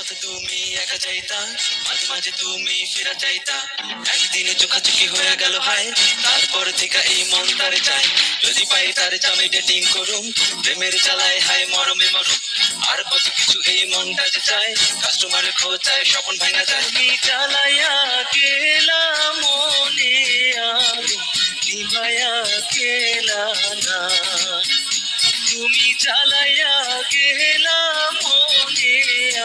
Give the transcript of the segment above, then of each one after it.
পথে তুমি একা চাইতা, মাঝে মাঝে তুমি ফিরা চাইতা। একদিনে চোখাচোখি হয়ে গেল হায়, তারপর থেকে এই মন তারে চায়। যদি পাই তারে চামে ডেটিং করুম, প্রেমের চালায় হায় মরমে মরম। আর কত কিছু এই মনটা যে চায়, কাস্টমারের খোঁচায় স্বপন ভাঙা যায়। তুমি চালাইয়া গেলা মনে আগুন, নিভাইয়া গেলা না। তুমি চালাইয়া গেলা মনে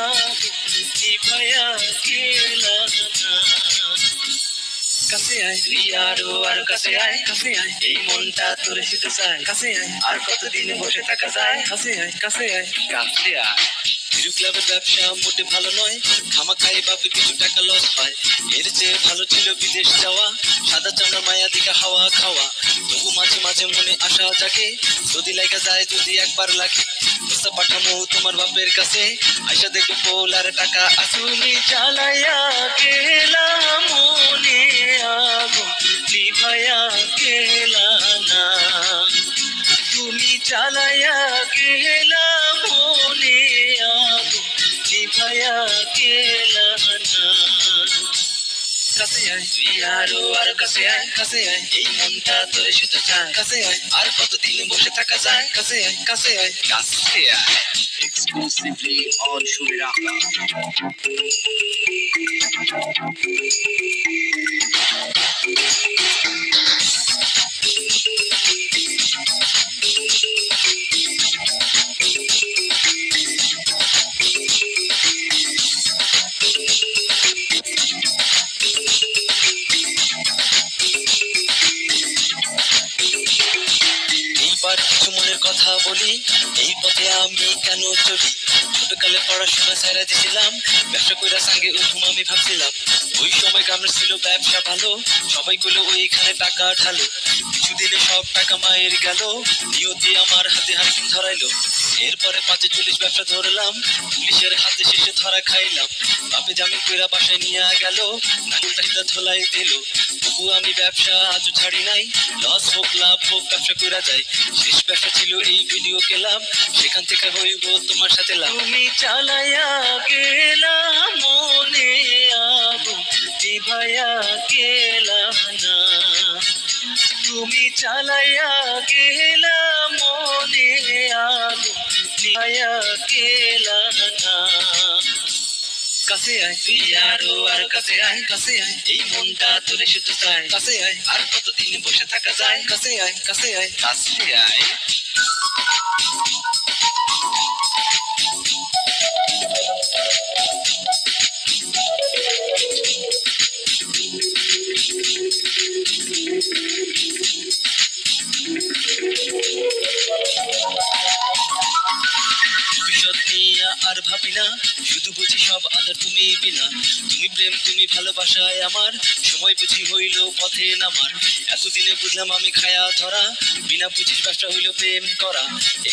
আগুন, নিভাইয়া গেলা না। কাছে আয় তুই আর কাছে আয়, কাছে আয় এই মনটা তোরে শুধু চায়। কাছে আয় আর কতদিন বসে থাকা যায়। কাছে আয় কাছে আয় কাছে আয়। হিরো ক্লাবের ব্যবসা মোটে ভালো নয়, খামাখাই বাপে কিছু টাকা লস হয়। এর চেয়ে ভালো ছিল বিদেশ যাওয়া, সাদা চামড়া মায়া দিকে হাওয়া খাওয়া। তবু মাঝে মাঝে মনে আশা জাগে, যদি লেগে যায় যদি একবার লাগে। প্রস্তাব পাঠামো তোমার বাপের কাছে, আশা দেখবো পোল আর টাকা আসুনি। চালাইয়া গেলা মনে আগুন, নিভাইয়া গেলা না। তুমি চালাইয়া গেলা মনে আগুন, নিভাইয়া গেলা না। কাছে আয় তুই আর কাছে আয়, কাছে আয় এই মনটা তোরে শুধু চায়। কাছে আয় আর কতদিন বসে থাকা যায়। কাছে আয় কাছে আয় কাছে আয়। Exclusively on Shumiraka. এইবার কিছু মনের কথা বলি, এই পথে আমি কেন চলি। ছোটকালে পড়াশোনা ছাইরা দিছিলাম, ব্যবসা কইরা সঙ্গে উঠুম আমি ভাবছিলাম। ওই সময় গ্রামের ছিল ব্যবসা ভালো, সবাই কইলো ওইখানে টাকা ঢালো। কিছুদিনে সব টাকা মায়ের গেল, নিয়তি আমার হাতে হারকিন ধরাইলো। এরপরে 5-40 ব্যবসা ধরলাম, পুলিশের হাতে শেষে ধরা খাইলাম। বাপে জামিন কইরা বাসায় নিয়ে গেল, নাকুলটা হিতা ধোলাই দিল। তবু আমি ব্যবসা আজও ছাড়ি নাই, লস হোক লাভ হোক ব্যবসা কইরা যাই। শেষ ব্যবসা ছিল এই ভিডিও ক্লাব, সেখান থেকে হইব তোমার সাথে লাভ। তুমি চালাইয়া গেলা মনে আগুন, নিভাইয়া গেলা না। তুমি চালাইয়া গেলা মনে আগুন, নিভাইয়া গেলা না। কাছে আয় তুই আর কাছে আয়, কাছে আয় এই মনটা তোরে শুধু চায়। কাছে আয় আর কতদিন বসে থাকা যায়। কাছে আয় কাছে আয় কাছে আয়। ভবিষ্যৎ নিয়ে আর ভাবি না, শুধু বুঝি সব আদর তুমি বিনা। তুমি প্রেম তুমি ভালোবাসায় আমার, সময় বুঝি হইল পথে নামার। এতদিনে বুঝলাম আমি খায়া ধরা, বিনা পুঁজির ব্যবসা হইল প্রেম করা।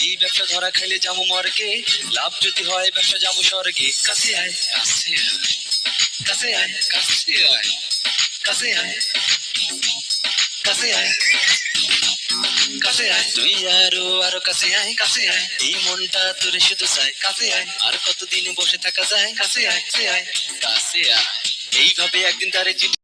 এই ব্যবসা ধরা খাইলে যাবো মর্গে, লাভ যদি হয় ব্যবসা যাবো স্বর্গে। কাছে আয় কাছে আয় কাছে আয় কাছে আয় কাছে আয় কাছে আয় কাছে আয় তুই আরো কাছে আয়, কাছে আয় এই মনটা তোরে শুধু চায়। কাছে আয় আর কতদিন বসে থাকা যায়। কাছে আয় কাছে আয় কাছে আয়। এইভাবে একদিন তারে চিঠি